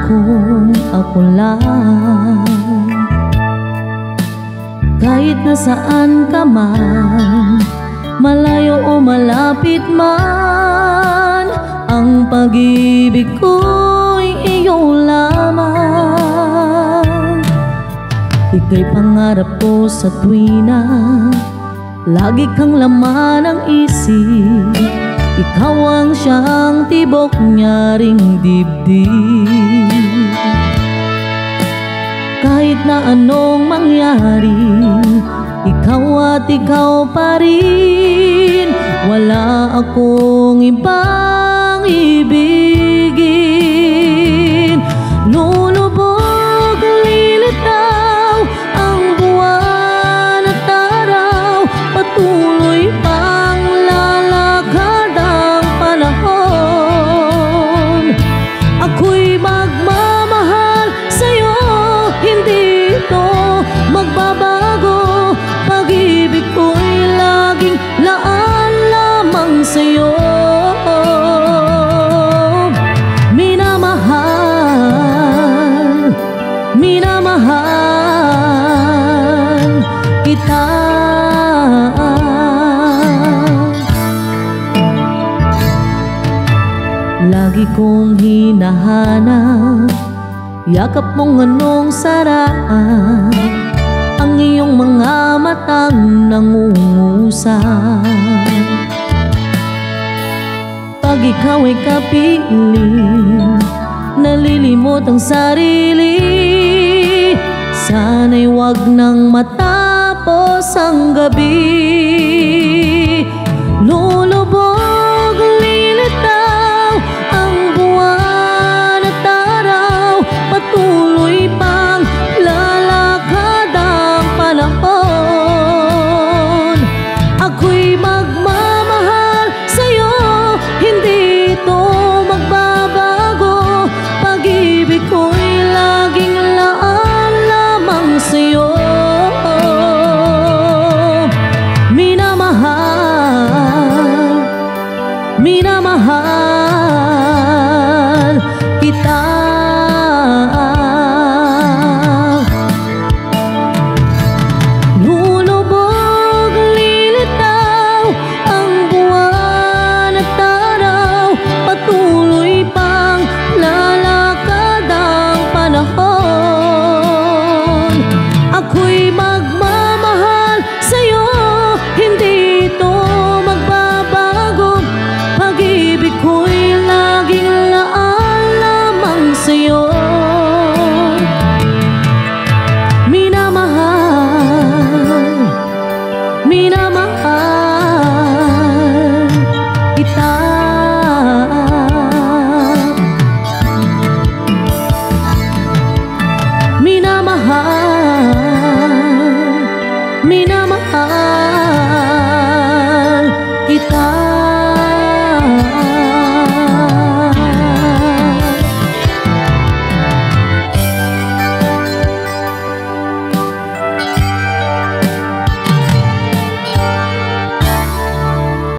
kung ako lang. Kahit nasaan ka man, malayo o malapit man, ang pag-ibig ko'y iyo lamang. Ika'y pangarap ko sa tuwina, lagi kang laman ng isip. Ikaw ang siyang tibok nyaring dibdib. Kahit na anong mangyari, ikaw at ikaw pa rin. Wala akong ibang ibigin. Lulubog, lilitaw ang buwan at araw, patuloy pang lalakad ang panahon. Ako'y magmamahal sa'yo, hindi ito magbabago. Pag-ibig ko'y laging laan lamang sa'yo. Minamahal, minamahal kita. Lagi kong hinahanap yakap mong anong saraan, ang iyong mga matang nangungusap. Pag ikaw ay kapiling, nalilimot ang sarili. Sana'y wag nang matapos ang gabi.